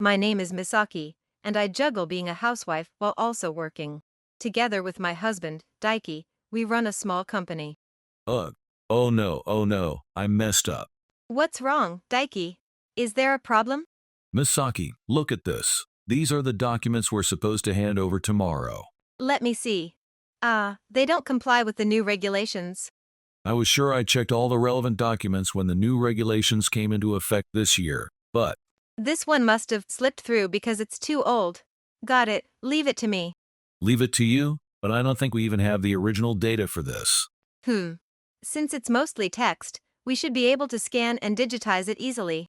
My name is Misaki, and I juggle being a housewife while also working. Together with my husband, Daiki, we run a small company. Ugh. Oh no, I messed up. What's wrong, Daiki? Is there a problem? Misaki, look at this. These are the documents we're supposed to hand over tomorrow. Let me see. They don't comply with the new regulations. I was sure I checked all the relevant documents when the new regulations came into effect this year, but This one must have slipped through because it's too old. Got it, leave it to me. leave it to you, but I don't think we even have the original data for this. Since it's mostly text, we should be able to scan and digitize it easily.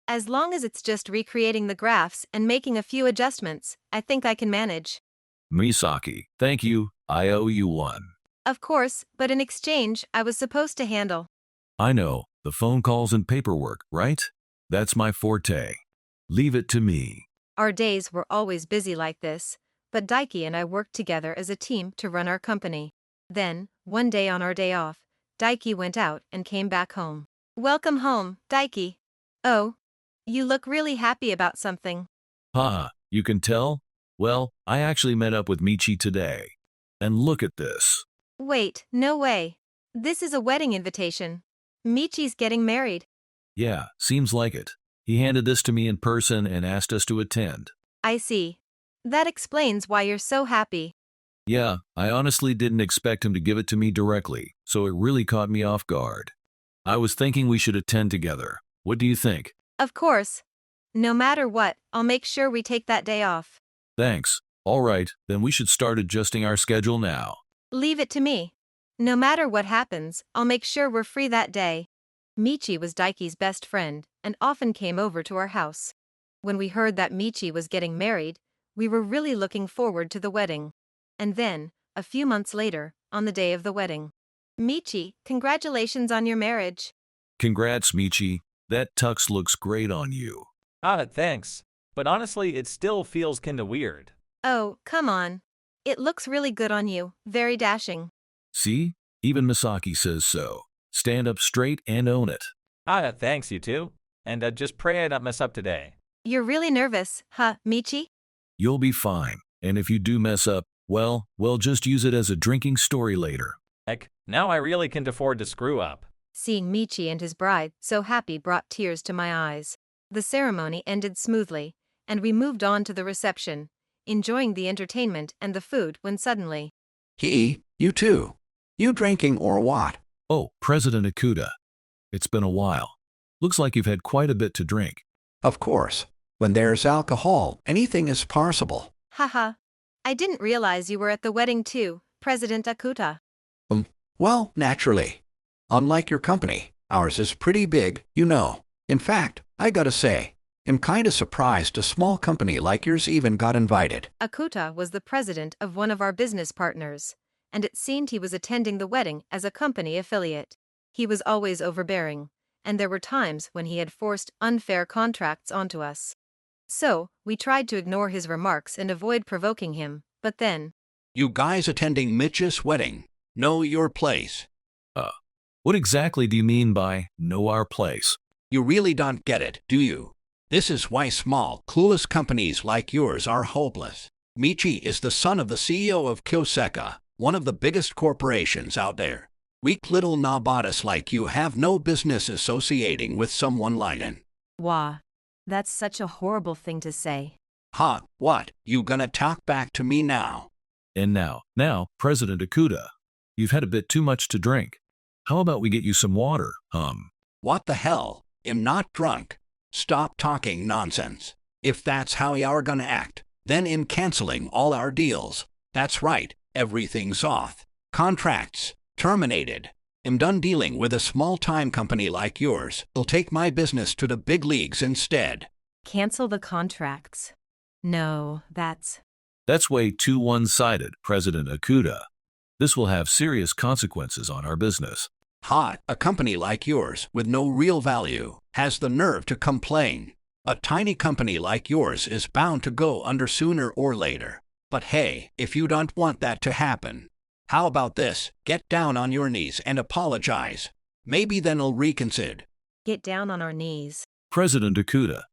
As long as it's just recreating the graphs and making a few adjustments, I think I can manage. Misaki, thank you, I owe you one. Of course, but in exchange, I was supposed to handle. I know, the phone calls and paperwork, right? That's my forte. Leave it to me. Our days were always busy like this, but Daiki and I worked together as a team to run our company. Then, one day on our day off, Daiki went out and came back home. Welcome home, Daiki. Oh, you look really happy about something. Haha, you can tell? Well, I actually met up with Michi today. And look at this. Wait, no way. This is a wedding invitation. Michi's getting married. Yeah, seems like it. He handed this to me in person and asked us to attend. I see. That explains why you're so happy. Yeah, I honestly didn't expect him to give it to me directly, so it really caught me off guard. I was thinking we should attend together. What do you think? Of course. No matter what, I'll make sure we take that day off. Thanks. All right, then we should start adjusting our schedule now. Leave it to me. No matter what happens, I'll make sure we're free that day. Michi was Daiki's best friend and often came over to our house. When we heard that Michi was getting married, we were really looking forward to the wedding. And then, a few months later, on the day of the wedding. Michi, congratulations on your marriage. Congrats, Michi. That tux looks great on you. Thanks. But honestly, it still feels kinda weird. Oh, come on. It looks really good on you, very dashing. See? Even Misaki says so. Stand up straight and own it. Thanks, you two. And just pray I don't mess up today. You're really nervous, huh, Michi? You'll be fine. And if you do mess up, well, we'll just use it as a drinking story later. Heck, now I really can't afford to screw up. Seeing Michi and his bride so happy brought tears to my eyes. The ceremony ended smoothly, and we moved on to the reception, enjoying the entertainment and the food when suddenly. You too. You drinking or what? Oh, President Akuta. It's been a while. Looks like you've had quite a bit to drink. Of course. When there's alcohol, anything is possible. Haha. I didn't realize you were at the wedding too, President Akuta. Well, naturally. Unlike your company, ours is pretty big, you know. In fact, I gotta say, I'm kinda surprised a small company like yours even got invited. Akuta was the president of one of our business partners, and it seemed he was attending the wedding as a company affiliate. He was always overbearing, and there were times when he had forced unfair contracts onto us. So, we tried to ignore his remarks and avoid provoking him, but then. You guys attending Mitch's wedding. Know your place. What exactly do you mean by know our place? You really don't get it, do you? This is why small, clueless companies like yours are hopeless. Michi is the son of the CEO of Kyoseka, one of the biggest corporations out there. Weak little nobotus like you have no business associating with someone like him. Wah. That's such a horrible thing to say. Huh, what? You gonna talk back to me now? And now, President Akuta, you've had a bit too much to drink. How about we get you some water, What the hell? I'm not drunk. Stop talking nonsense. If that's how you are gonna act, then I'm canceling all our deals. That's right, everything's off. Contracts terminated. I'm done dealing with a small-time company like yours. I'll take my business to the big leagues instead. Cancel the contracts. No, that's way too one-sided, President Akuta. This will have serious consequences on our business. A company like yours, with no real value, has the nerve to complain. A tiny company like yours is bound to go under sooner or later. But hey, if you don't want that to happen, how about this? Get down on your knees and apologize. Maybe then I'll reconsider. get down on our knees. President Akuta,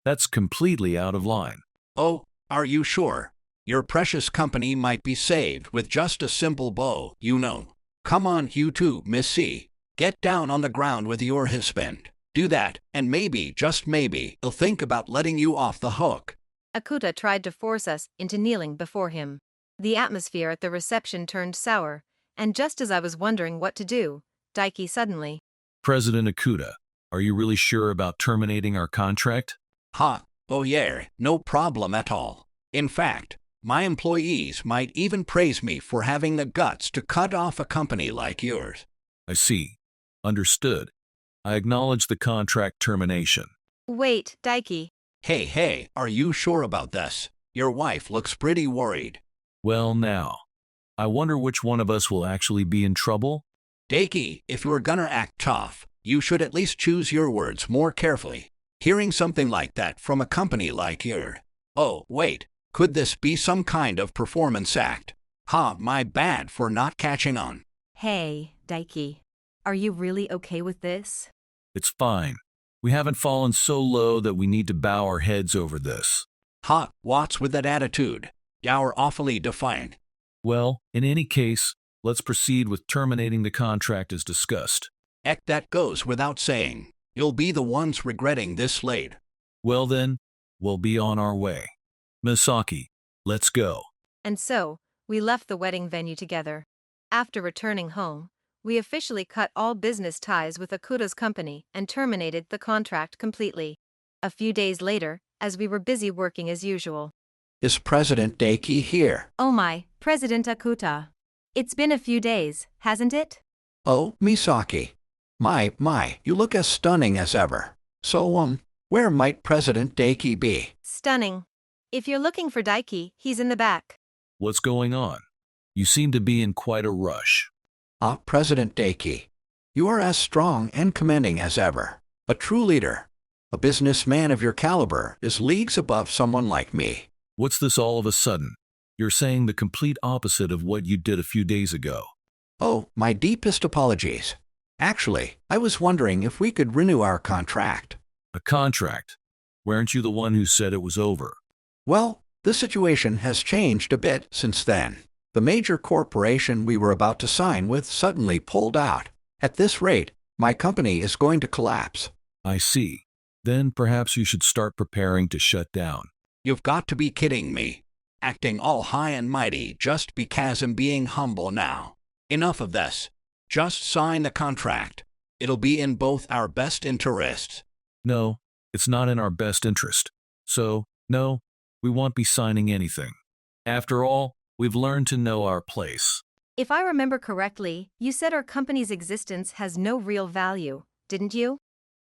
That's completely out of line. Oh, are you sure? Your precious company might be saved with just a simple bow, you know. Come on, you too, Miss C. Get down on the ground with your husband. Do that, and maybe, just maybe, he'll think about letting you off the hook. Akuta tried to force us into kneeling before him. The atmosphere at the reception turned sour, and just as I was wondering what to do, Daiki suddenly. President Akuta, are you really sure about terminating our contract? Ha, oh yeah, no problem at all. In fact, my employees might even praise me for having the guts to cut off a company like yours. I see. Understood. I acknowledge the contract termination. Wait, Daiki. Hey, are you sure about this? Your wife looks pretty worried. Well now, I wonder which one of us will actually be in trouble? Daiki, if you're gonna act tough, you should at least choose your words more carefully. Hearing something like that from a company like yours. Oh, wait, could this be some kind of performance act? My bad for not catching on. Hey, Daiki. Are you really okay with this? It's fine. We haven't fallen so low that we need to bow our heads over this. What's with that attitude? You're awfully defiant. Well, in any case, let's proceed with terminating the contract as discussed. That goes without saying. You'll be the ones regretting this later. Well then, we'll be on our way. Misaki, let's go. And so, we left the wedding venue together. After returning home, we officially cut all business ties with Akuta's company and terminated the contract completely. A few days later, as we were busy working as usual. Is President Daiki here? Oh my, President Akuta. It's been a few days, hasn't it? Oh, Misaki. My, you look as stunning as ever. So, where might President Daiki be? Stunning. If you're looking for Daiki, he's in the back. What's going on? You seem to be in quite a rush. President Daiki. You are as strong and commanding as ever. A true leader. A businessman of your caliber is leagues above someone like me. What's this all of a sudden? You're saying the complete opposite of what you did a few days ago. Oh, my deepest apologies. Actually, I was wondering if we could renew our contract. A contract? Weren't you the one who said it was over? Well, the situation has changed a bit since then. The major corporation we were about to sign with suddenly pulled out. At this rate, my company is going to collapse. I see. Then perhaps you should start preparing to shut down. You've got to be kidding me. Acting all high and mighty just because I'm being humble now. Enough of this. Just sign the contract. It'll be in both our best interests. No, it's not in our best interest. So, no, we won't be signing anything. After all, we've learned to know our place. If I remember correctly, you said our company's existence has no real value, didn't you?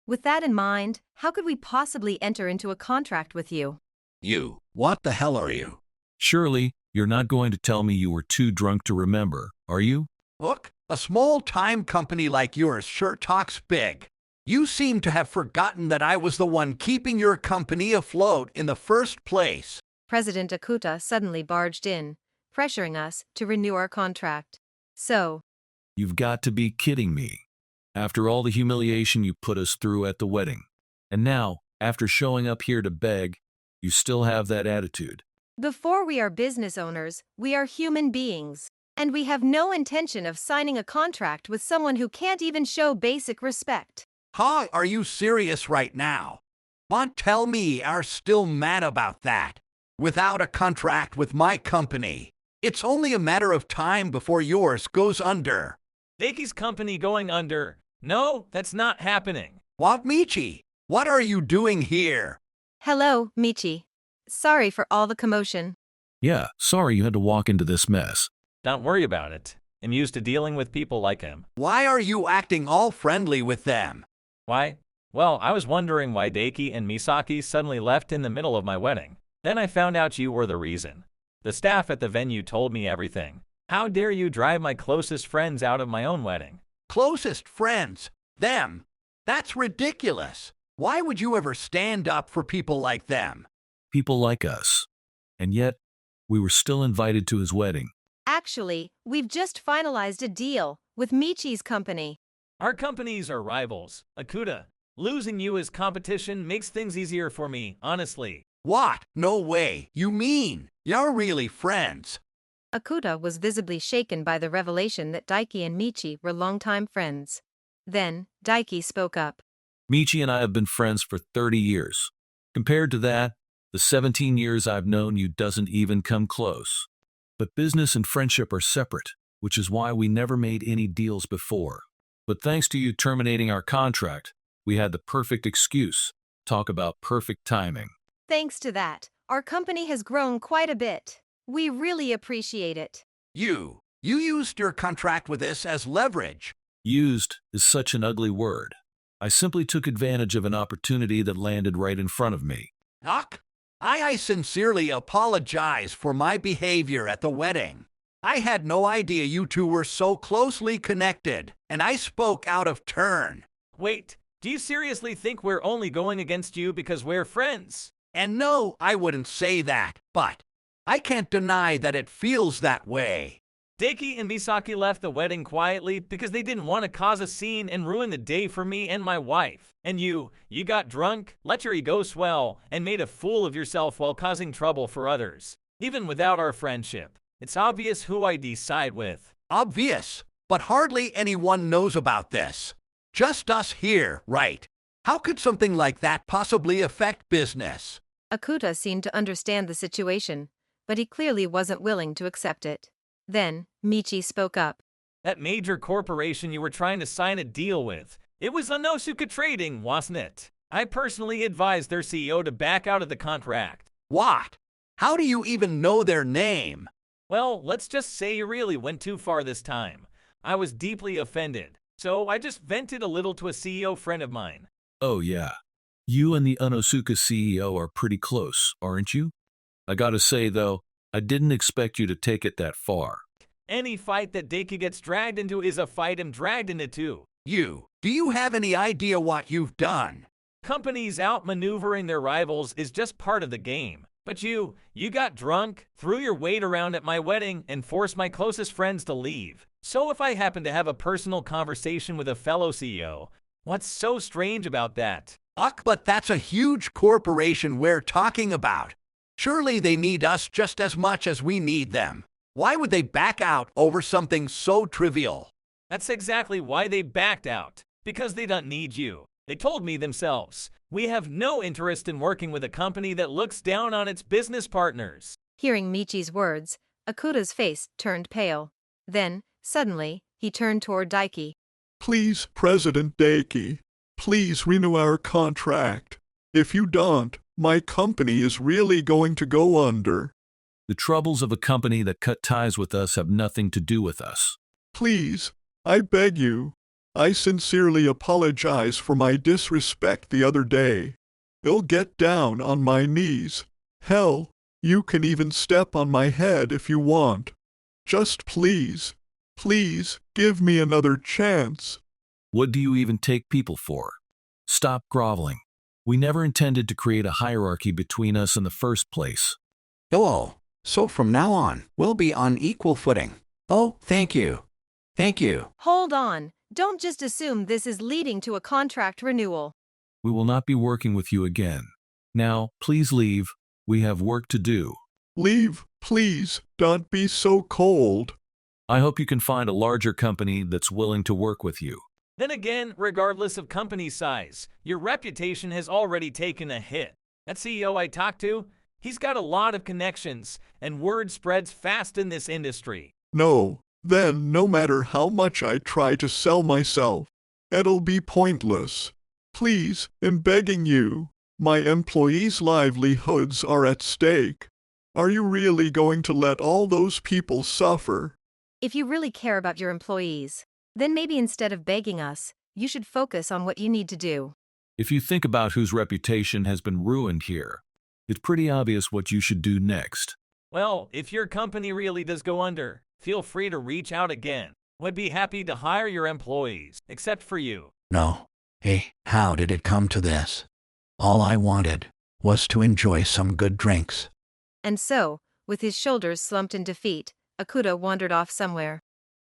With that in mind, how could we possibly enter into a contract with you? You, what the hell are you? Surely, you're not going to tell me you were too drunk to remember, are you? Look, a small-time company like yours sure talks big. You seem to have forgotten that I was the one keeping your company afloat in the first place. President Akuta suddenly barged in, pressuring us to renew our contract. So, You've got to be kidding me. After all the humiliation you put us through at the wedding. And now, after showing up here to beg, you still have that attitude. before we are business owners, we are human beings. And we have no intention of signing a contract with someone who can't even show basic respect. Are you serious right now? Want tell me are still mad about that? Without a contract with my company, it's only a matter of time before yours goes under. Daiki's company going under. No, that's not happening. What, Michi? What are you doing here? Hello, Michi. Sorry for all the commotion. Yeah, sorry you had to walk into this mess. Don't worry about it. I'm used to dealing with people like him. Why are you acting all friendly with them? Why? Well, I was wondering why Daiki and Misaki suddenly left in the middle of my wedding. Then I found out you were the reason. The staff at the venue told me everything. How dare you drive my closest friends out of my own wedding? Closest friends? Them? That's ridiculous. Why would you ever stand up for people like them? People like us. And yet, we were still invited to his wedding. Actually, we've just finalized a deal with Michi's company. Our companies are rivals. Akuta, Losing you as competition makes things easier for me, honestly. What? No way. You mean you're really friends? Akuta was visibly shaken by the revelation that Daiki and Michi were longtime friends. Then, Daiki spoke up. Michi and I have been friends for 30 years. Compared to that, the 17 years I've known you doesn't even come close. But business and friendship are separate, which is why we never made any deals before. But thanks to you terminating our contract, we had the perfect excuse. Talk about perfect timing. Thanks to that, our company has grown quite a bit. We really appreciate it. You used your contract with us as leverage. Used is such an ugly word. I simply took advantage of an opportunity that landed right in front of me. Doc, I sincerely apologize for my behavior at the wedding. I had no idea you two were so closely connected, and I spoke out of turn. Wait, do you seriously think we're only going against you because we're friends? And no, I wouldn't say that, but I can't deny that it feels that way. Daiki and Misaki left the wedding quietly because they didn't want to cause a scene and ruin the day for me and my wife. And you got drunk, let your ego swell, and made a fool of yourself while causing trouble for others. Even without our friendship, it's obvious who I side with. Obvious, but hardly anyone knows about this. Just us here, right? How could something like that possibly affect business? Akuta seemed to understand the situation, but he clearly wasn't willing to accept it. Then, Michi spoke up. That major corporation you were trying to sign a deal with, it was Onosuka Trading, wasn't it? I personally advised their CEO to back out of the contract. What? How do you even know their name? Well, let's just say you really went too far this time. I was deeply offended, so I just vented a little to a CEO friend of mine. Oh yeah. You and the Onosuka CEO are pretty close, aren't you? I gotta say though, I didn't expect you to take it that far. Any fight that Daiki gets dragged into is a fight I'm dragged into too. Do you have any idea what you've done? Companies outmaneuvering their rivals is just part of the game. But you got drunk, threw your weight around at my wedding, and forced my closest friends to leave. So if I happen to have a personal conversation with a fellow CEO, what's so strange about that? But that's a huge corporation we're talking about. Surely they need us just as much as we need them. Why would they back out over something so trivial? That's exactly why they backed out. Because they don't need you. They told me themselves, we have no interest in working with a company that looks down on its business partners. Hearing Michi's words, Akuta's face turned pale. Then, suddenly, he turned toward Daiki. Please, President Daiki, please renew our contract. If you don't, my company is really going to go under. The troubles of a company that cut ties with us have nothing to do with us. Please, I beg you. I sincerely apologize for my disrespect the other day. I'll get down on my knees. Hell, you can even step on my head if you want. Just please, give me another chance. What do you even take people for? Stop groveling. We never intended to create a hierarchy between us in the first place. Oh, so from now on, we'll be on equal footing. Oh, thank you. Thank you. Hold on. Don't just assume this is leading to a contract renewal. We will not be working with you again. Now, please leave. We have work to do. Leave, please. Don't be so cold. I hope you can find a larger company that's willing to work with you. Then again, regardless of company size, your reputation has already taken a hit. That CEO I talked to, he's got a lot of connections, and word spreads fast in this industry. No, then no matter how much I try to sell myself, it'll be pointless. Please, I'm begging you. My employees' livelihoods are at stake. Are you really going to let all those people suffer? If you really care about your employees, then maybe instead of begging us, you should focus on what you need to do. If you think about whose reputation has been ruined here, it's pretty obvious what you should do next. Well, if your company really does go under, feel free to reach out again. We'd be happy to hire your employees, except for you. No. Hey, how did it come to this? All I wanted was to enjoy some good drinks. And so, with his shoulders slumped in defeat, Akuta wandered off somewhere.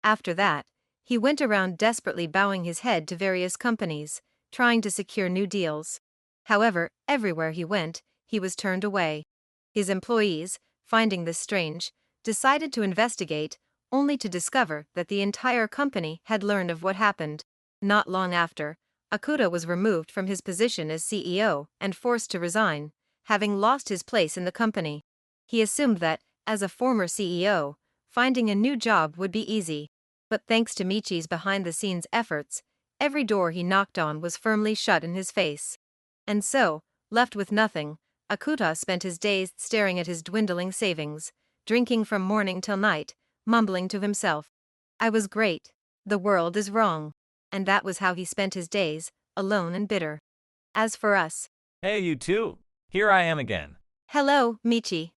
After that, he went around desperately bowing his head to various companies, trying to secure new deals. However, everywhere he went, he was turned away. His employees, finding this strange, decided to investigate, only to discover that the entire company had learned of what happened. Not long after, Akuta was removed from his position as CEO and forced to resign, having lost his place in the company. He assumed that, as a former CEO, finding a new job would be easy. But thanks to Michi's behind-the-scenes efforts, every door he knocked on was firmly shut in his face. And so, left with nothing, Akuta spent his days staring at his dwindling savings, drinking from morning till night, mumbling to himself, "I was great. The world is wrong." And that was how he spent his days, alone and bitter. As for us. Hey, you two. Here I am again. Hello, Michi.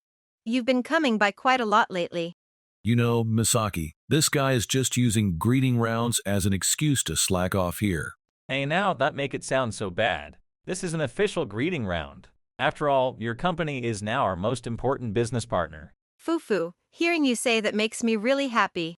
You've been coming by quite a lot lately. You know, Misaki, this guy is just using greeting rounds as an excuse to slack off here. Hey, now that make it sound so bad. This is an official greeting round. After all, your company is now our most important business partner. Fufu, hearing you say that makes me really happy.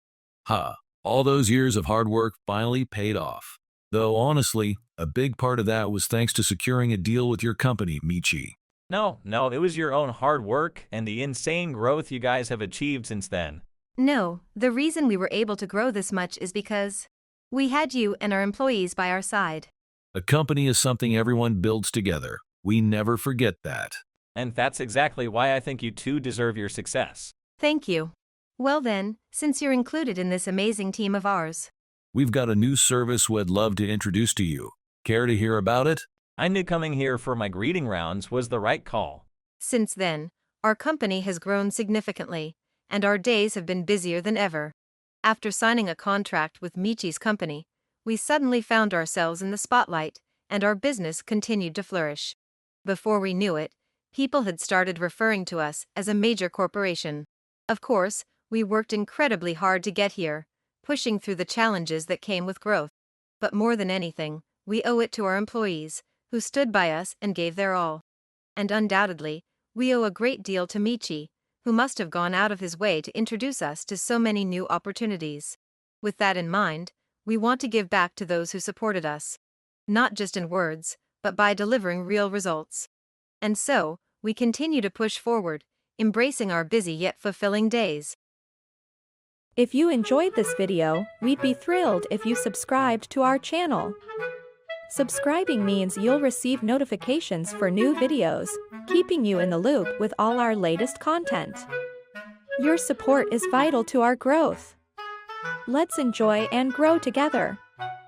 Ha, all those years of hard work finally paid off. Though honestly, a big part of that was thanks to securing a deal with your company, Michi. No, it was your own hard work and the insane growth you guys have achieved since then. No, the reason we were able to grow this much is because we had you and our employees by our side. A company is something everyone builds together. We never forget that. And that's exactly why I think you two deserve your success. Thank you. Well then, since you're included in this amazing team of ours, We've got a new service we'd love to introduce to you. Care to hear about it? I knew coming here for my greeting rounds was the right call. since then, our company has grown significantly, and our days have been busier than ever. After signing a contract with Michi's company, we suddenly found ourselves in the spotlight, and our business continued to flourish. Before we knew it, people had started referring to us as a major corporation. Of course, we worked incredibly hard to get here, pushing through the challenges that came with growth. But more than anything, we owe it to our employees, who stood by us and gave their all. And undoubtedly, we owe a great deal to Michi, who must have gone out of his way to introduce us to so many new opportunities. With that in mind, we want to give back to those who supported us. Not just in words, but by delivering real results. And so, we continue to push forward, embracing our busy yet fulfilling days. If you enjoyed this video, we'd be thrilled if you subscribed to our channel. Subscribing means you'll receive notifications for new videos, keeping you in the loop with all our latest content. Your support is vital to our growth. Let's enjoy and grow together.